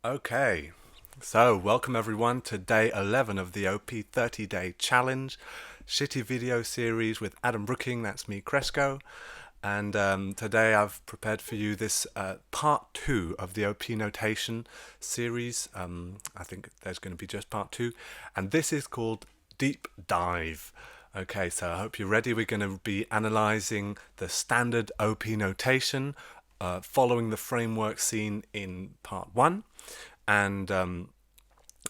Okay, so welcome everyone to day 11 of the OP 30-day challenge, shitty video series with Adam Brooking, that's me, Cresco. And today I've prepared for you this part 2 of the OP notation series. I think there's going to be just part 2, and this is called Deep Dive. Okay, so I hope you're ready. We're going to be analyzing the standard OP notation following the framework seen in part 1, and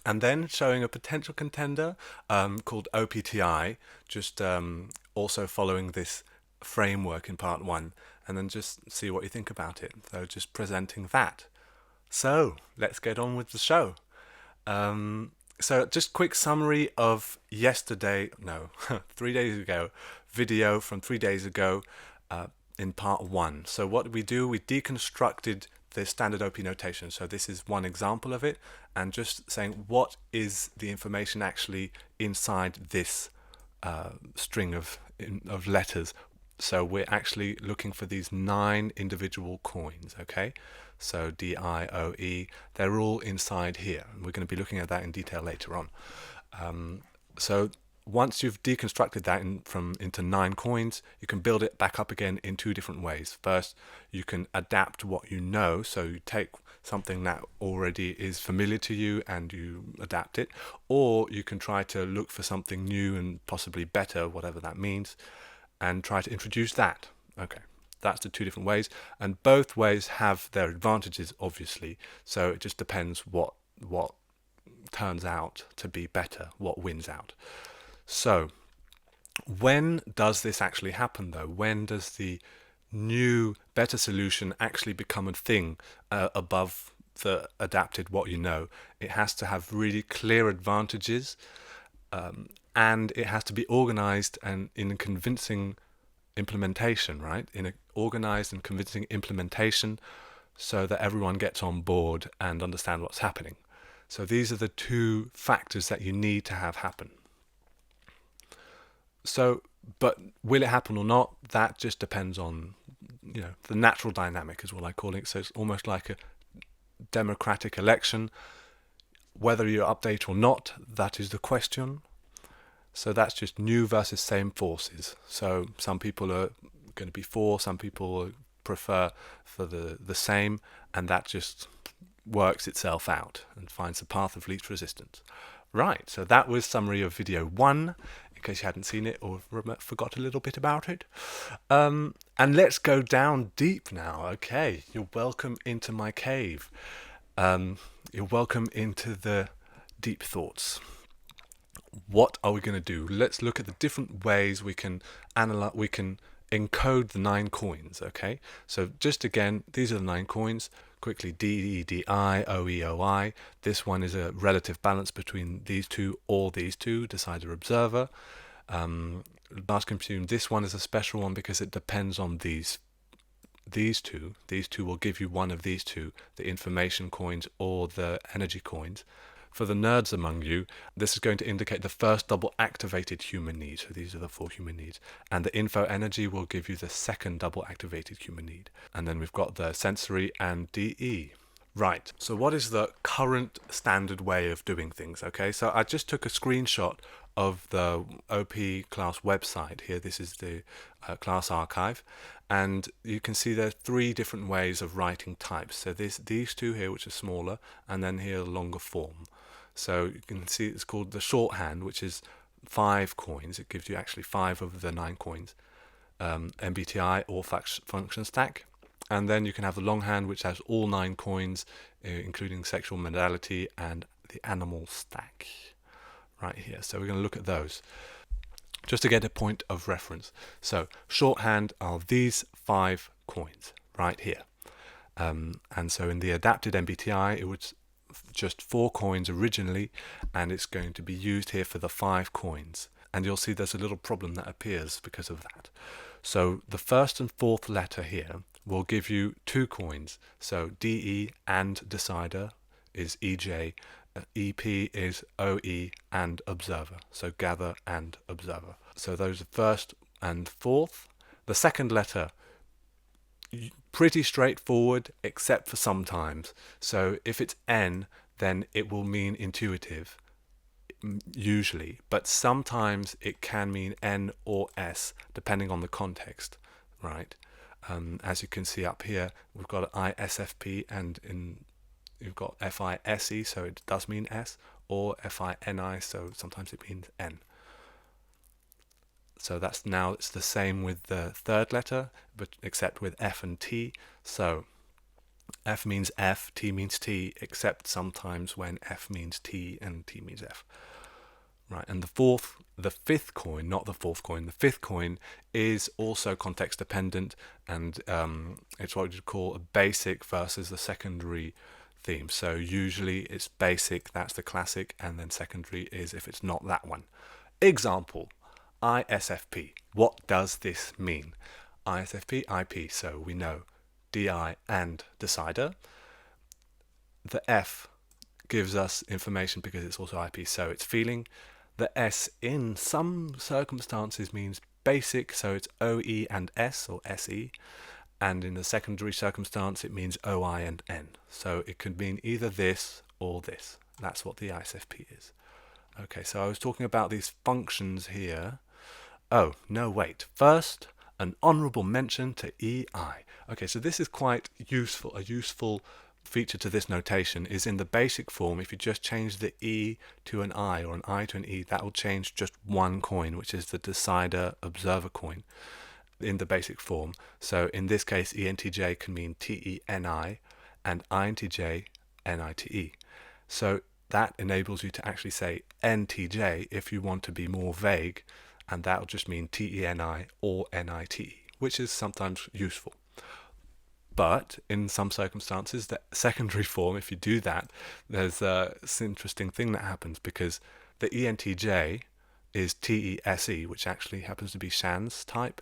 then showing a potential contender called OPTI, just also following this framework in part 1, and then just see what you think about it. So just presenting that. So let's get on with the show. So just quick summary of yesterday, no, 3 days ago, video from 3 days ago in part 1. So what did we do? We deconstructed the standard OP notation. So this is one example of it, and just saying what is the information actually inside this string of letters. So we're actually looking for these 9 individual coins, okay? So DIOE, they're all inside here. And we're going to be looking at that in detail later on. So once you've deconstructed that into 9 coins, you can build it back up again in 2 different ways. First, you can adapt what you know, so you take something that already is familiar to you and you adapt it, or you can try to look for something new and possibly better, whatever that means, and try to introduce that. Okay, that's the 2 different ways, and both ways have their advantages, obviously, so it just depends what turns out to be better, what wins out. So when does this actually happen, though? When does the new, better solution actually become a thing above the adapted what you know? It has to have really clear advantages, and it has to be organized and in a convincing implementation, right? In an organized and convincing implementation, so that everyone gets on board and understand what's happening. So these are the 2 factors that you need to have happen. So, but will it happen or not? That just depends on, the natural dynamic is what I call it. So it's almost like a democratic election. Whether you update or not, that is the question. So that's just new versus same forces. So some people are going to be for, some people prefer for the same, and that just works itself out and finds the path of least resistance. Right, so that was summary of video 1, in case you hadn't seen it or forgot a little bit about it. And let's go down deep now. Okay, you're welcome into my cave. You're welcome into the deep thoughts. What are we going to do? Let's look at the different ways we can encode the 9 coins, okay? So just again, these are the 9 coins. Quickly, DEDI, OEOI. This one is a relative balance between these 2 or these 2, decider observer. Last consumed, this one is a special one because it depends on these 2. These 2 will give you one of these 2, the information coins or the energy coins. For the nerds among you, this is going to indicate the first double activated human need. So these are the 4 human needs. And the info energy will give you the second double activated human need. And then we've got the sensory and DE. Right, so what is the current standard way of doing things? Okay, so I just took a screenshot of the OP class website here. This is the class archive, and you can see there are 3 different ways of writing types. So these 2 here, which are smaller, and then here longer form. So you can see it's called the shorthand, which is 5 coins. It gives you actually 5 of the 9 coins, MBTI or function stack. And then you can have the longhand, which has all 9 coins, including sexual modality and the animal stack right here. So we're going to look at those just to get a point of reference. So shorthand are these 5 coins right here. And so in the adapted MBTI, it was just 4 coins originally, and it's going to be used here for the 5 coins. And you'll see there's a little problem that appears because of that. So the first and 4th letter here will give you 2 coins. So DE and decider is EJ, EP is OE and observer. So gather and observer. So those are 1st and 4th. The 2nd letter pretty straightforward, except for sometimes. So if it's N, then it will mean intuitive, usually, but sometimes it can mean N or S, depending on the context, right? As you can see up here, we've got ISFP, and you've got FISE, so it does mean S, or FINI, so sometimes it means N. So it's the same with the third letter, but except with F and T. So F means F, T means T, except sometimes when F means T and T means F. Right, and the fifth coin, not the fourth coin, the fifth coin is also context dependent, and it's what you'd call a basic versus a secondary theme. So usually it's basic, that's the classic, and then secondary is if it's not that one. Example, ISFP. What does this mean? ISFP, IP, so we know DI and decider. The F gives us information because it's also IP, so it's feeling. The S in some circumstances means basic, so it's OE and S or SE, and in the secondary circumstance it means OI and N. So it could mean either this or this. That's what the ISFP is. Okay, so I was talking about these functions here. Oh, no, wait. First, an honourable mention to EI. Okay, so this is quite useful. A useful feature to this notation is in the basic form, if you just change the E to an I or an I to an E, that will change just one coin, which is the decider observer coin in the basic form. So in this case, ENTJ can mean TENI and INTJ NITE. So that enables you to actually say NTJ if you want to be more vague, and that will just mean TENI or NITE, which is sometimes useful. But in some circumstances, the secondary form, if you do that, there's this interesting thing that happens, because the ENTJ is TESE, which actually happens to be Shan's type.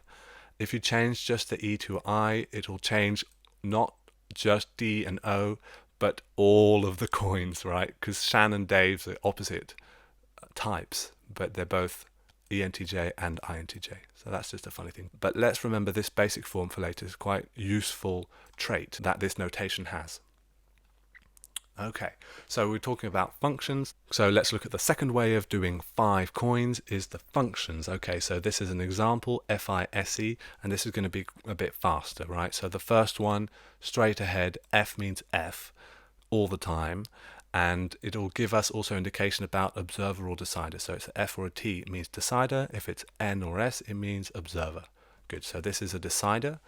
If you change just the E to I, it will change not just D and O, but all of the coins, right? Because Shan and Dave's are opposite types, but they're both ENTJ and INTJ. So that's just a funny thing. But let's remember this basic form for later is quite useful trait that this notation has. Okay, so we're talking about functions. So let's look at the second way of doing 5 coins is the functions. Okay, so this is an example, FISE, and this is going to be a bit faster, right? So the first one, straight ahead, F means F all the time, and it'll give us also indication about observer or decider. So it's an F or a T, it means decider. If it's N or S, it means observer. Good, so this is a decider.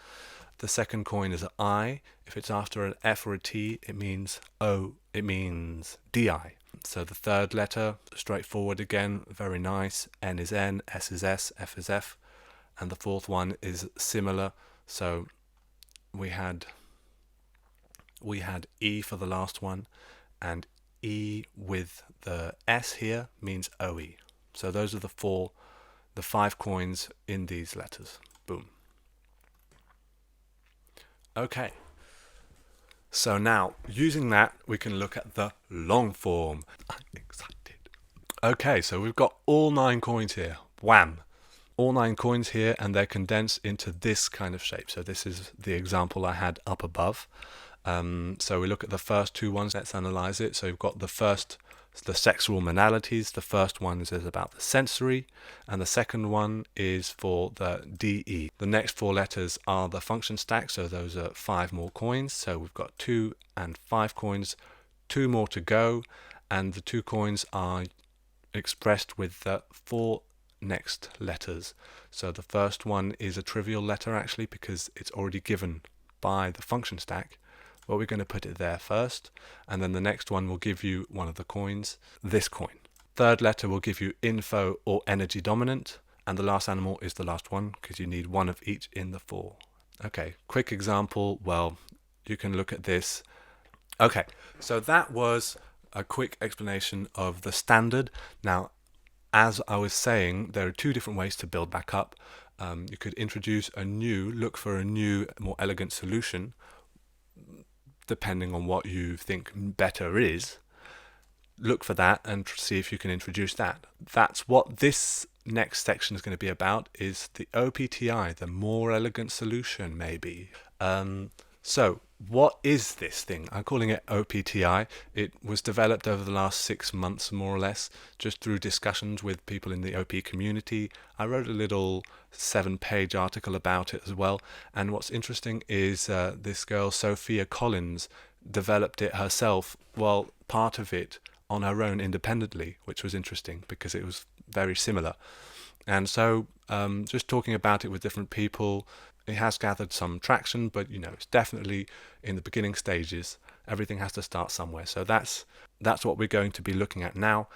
The second coin is an I. If it's after an F or a T, it means O, it means DI. So the third letter, straightforward again, very nice. N is N, S is S, F is F. And the fourth one is similar. So we had E for the last one, and E with the S here means OE. So those are the 5 coins in these letters. Boom. Okay, so now using that we can look at the long form. I'm excited. Okay, so we've got all 9 coins here. Wham! All 9 coins here, and they're condensed into this kind of shape. So this is the example I had up above. So we look at the first 2 ones. Let's analyze it. So you've got the sexual modalities. The first one is about the sensory, and the second one is for the DE. The next 4 letters are the function stack, so those are 5 more coins. So we've got 2 and 5 coins, 2 more to go, and the 2 coins are expressed with the 4 next letters. So the first one is a trivial letter actually, because it's already given by the function stack. Well, we're going to put it there first, and then the next one will give you one of the coins, this coin. Third letter will give you info or energy dominant, and the last animal is the last one, because you need one of each in the 4. Okay, quick example. Well, you can look at this. Okay, so that was a quick explanation of the standard. Now, as I was saying, there are 2 different ways to build back up. You could look for a new, more elegant solution, depending on what you think better is. Look for that and see if you can introduce that. That's what this next section is going to be about, is the OPTI, the more elegant solution, maybe. So, what is this thing? I'm calling it OPTI. It was developed over the last 6 months, more or less, just through discussions with people in the OP community. I wrote a little 7-page article about it as well. And what's interesting is this girl, Sophia Collins, developed it herself, well, part of it on her own independently, which was interesting because it was very similar. And so, just talking about it with different people, it has gathered some traction, but it's definitely in the beginning stages. Everything has to start somewhere. So that's what we're going to be looking at now.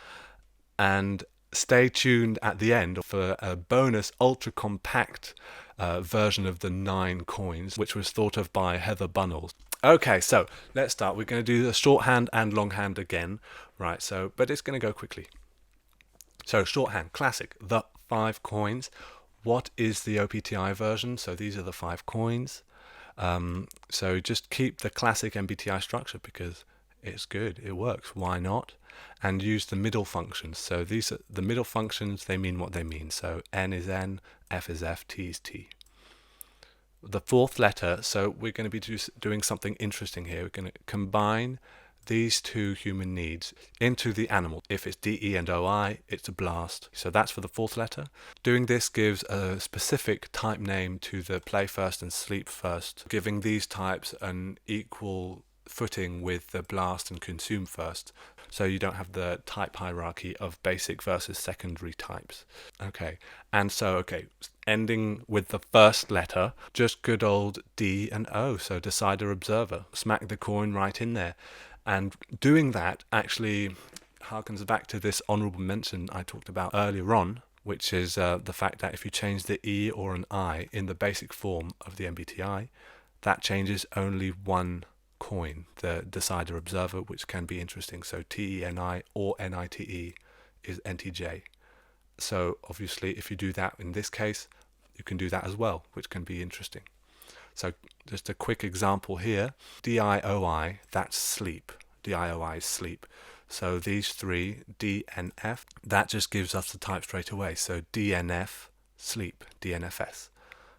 And stay tuned at the end for a bonus ultra compact version of the 9 coins, which was thought of by Heather Bunnell. Okay, so let's start. We're going to do the shorthand and longhand again, right? So, but it's going to go quickly. So shorthand, classic, the 5 coins. What is the OPTI version? So these are the 5 coins. So just keep the classic MBTI structure because it's good, it works, why not? And use the middle functions. So these are the middle functions, they mean what they mean. So N is N, F is F, T is T. The 4th letter, so we're going to be doing something interesting here. We're going to combine these 2 human needs into the animal. If it's D, E, and OI, it's a blast. So that's for the 4th letter. Doing this gives a specific type name to the play first and sleep first, giving these types an equal footing with the blast and consume first. So you don't have the type hierarchy of basic versus secondary types. Okay, and so, ending with the 1st letter, just good old D and O, so decider observer. Smack the coin right in there. And doing that actually harkens back to this honourable mention I talked about earlier on, which is the fact that if you change the E or an I in the basic form of the MBTI, that changes only one coin, the decider observer, which can be interesting. So TENI or NITE is NTJ. So obviously if you do that in this case, you can do that as well, which can be interesting. So just a quick example here, DIOI, that's sleep. DIOI is sleep. So these 3, D and F, that just gives us the type straight away. So DNF, sleep, DNFS.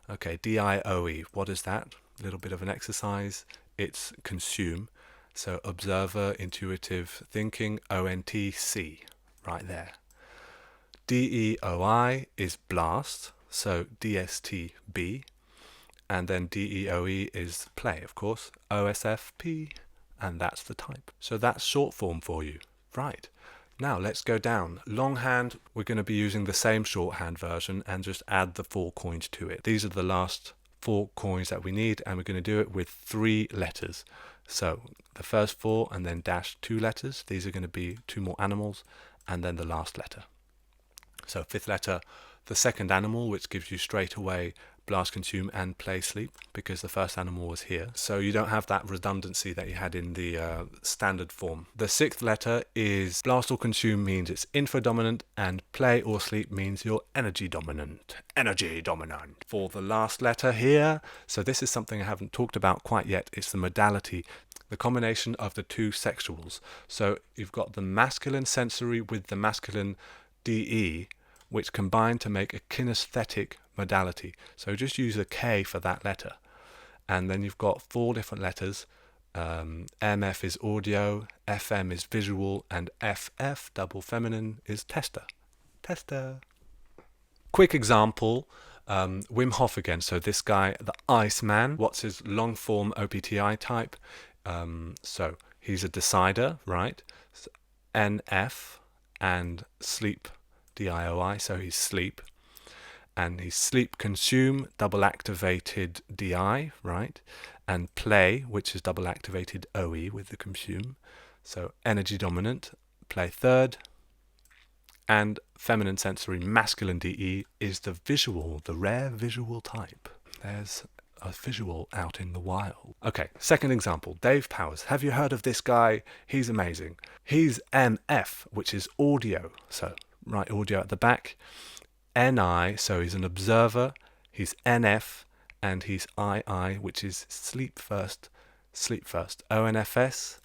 Okay, DIOE, what is that? A little bit of an exercise. It's consume. So observer, intuitive thinking, ONTC, right there. DEOI is blast, so DSTB. And then DEOE is play, of course, OSFP, and that's the type. So that's short form for you. Right. Now let's go down. Longhand, we're going to be using the same shorthand version and just add the 4 coins to it. These are the last 4 coins that we need, and we're going to do it with 3 letters. So the first 4 and then dash 2 letters. These are going to be 2 more animals, and then the last letter. So 5th letter, the 2nd animal, which gives you straight away blast, consume, and play, sleep, because the first animal was here. So you don't have that redundancy that you had in the standard form. The 6th letter is blast or consume means it's info dominant, and play or sleep means you're energy dominant. Energy dominant. For the last letter here, so this is something I haven't talked about quite yet, it's the modality. The combination of the 2 sexuals. So you've got the masculine sensory with the masculine DE, which combine to make a kinesthetic modality. So just use a K for that letter. And then you've got 4 different letters. MF is audio, FM is visual, and FF, double feminine, is tester. Tester. Quick example, Wim Hof again. So this guy, the Iceman, what's his long form OPTI type? So he's a decider, right? So NF and sleep, DIOI, so he's sleep. And he's sleep consume, double activated DI, right? And play, which is double activated OE with the consume. So energy dominant, play 3rd. And feminine sensory, masculine DE, is the visual, the rare visual type. There's a visual out in the wild. Okay, 2nd example, Dave Powers. Have you heard of this guy? He's amazing. He's MF, which is audio. So, right, audio at the back. NI, so he's an observer. He's NF, and he's II, which is sleep first, sleep first. ONFS,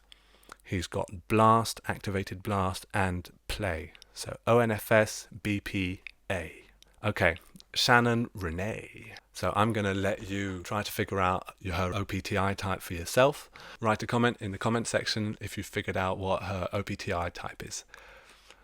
he's got blast, activated blast, and play. So ONFS, BPA. Okay, Shannon Renee. So I'm going to let you try to figure out her OPTI type for yourself. Write a comment in the comment section if you've figured out what her OPTI type is.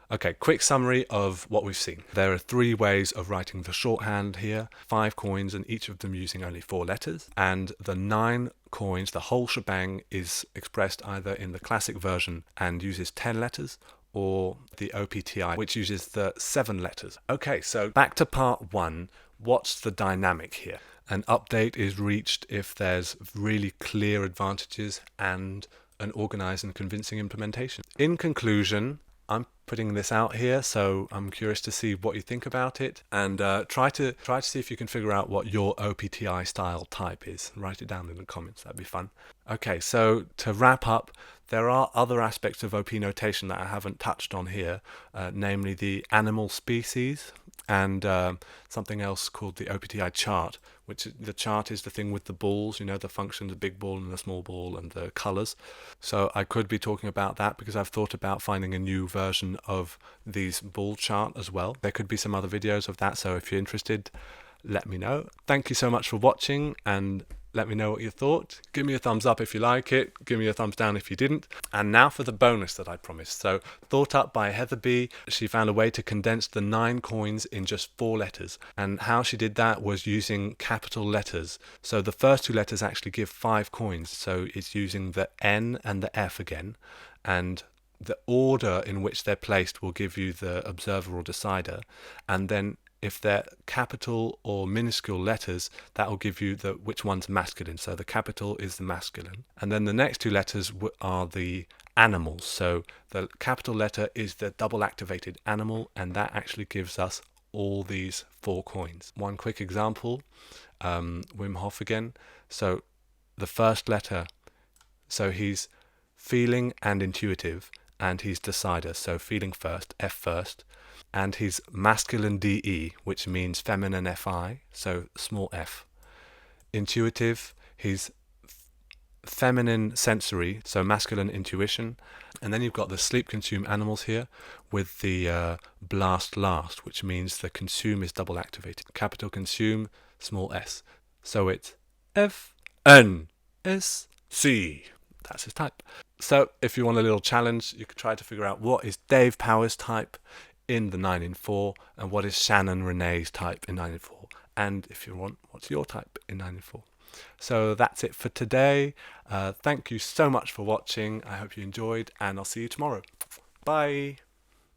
Okay, quick summary of what we've seen. There are 3 ways of writing the shorthand here, 5 coins and each of them using only 4 letters. And the 9 coins, the whole shebang, is expressed either in the classic version and uses 10 letters, or the OPTI, which uses the 7 letters. Okay, so back to part 1. What's the dynamic here? An update is reached if there's really clear advantages and an organized and convincing implementation. In conclusion, I'm putting this out here, so I'm curious to see what you think about it, and try to see if you can figure out what your OPTI style type is. Write it down in the comments, that'd be fun. Okay, so to wrap up, there are other aspects of OP notation that I haven't touched on here, namely the animal species and something else called the OPTI chart, which the chart is the thing with the balls, you know, the function, the big ball and the small ball and the colors. So I could be talking about that because I've thought about finding a new version of these ball chart as well. There could be some other videos of that, so if you're interested, let me know. Thank you so much for watching, and let me know what you thought. Give me a thumbs up if you like it. Give me a thumbs down if you didn't. And now for the bonus that I promised. So, thought up by Heather B. She found a way to condense the 9 coins in just 4 letters. And how she did that was using capital letters. So the first 2 letters actually give 5 coins. So it's using the N and the F again. And the order in which they're placed will give you the observer or decider. And then if they're capital or minuscule letters, that will give you which one's masculine. So the capital is the masculine. And then the next 2 letters are the animals. So the capital letter is the double activated animal, and that actually gives us all these 4 coins. One quick example, Wim Hof again. So the first letter, so he's feeling and intuitive, and he's decider, so feeling first, F first. And he's masculine DE, which means feminine FI, so small f. Intuitive, he's feminine sensory, so masculine intuition. And then you've got the sleep consume animals here with the blast last, which means the consume is double activated. Capital consume, small s. So it's FNSC. That's his type. So if you want a little challenge, you could try to figure out what is Dave Power's type in the 9 in 4 and what is Shannon Renee's type in 9 in 4. And if you want, what's your type in 9 in 4? So that's it for today. Thank you so much for watching. I hope you enjoyed, and I'll see you tomorrow. Bye.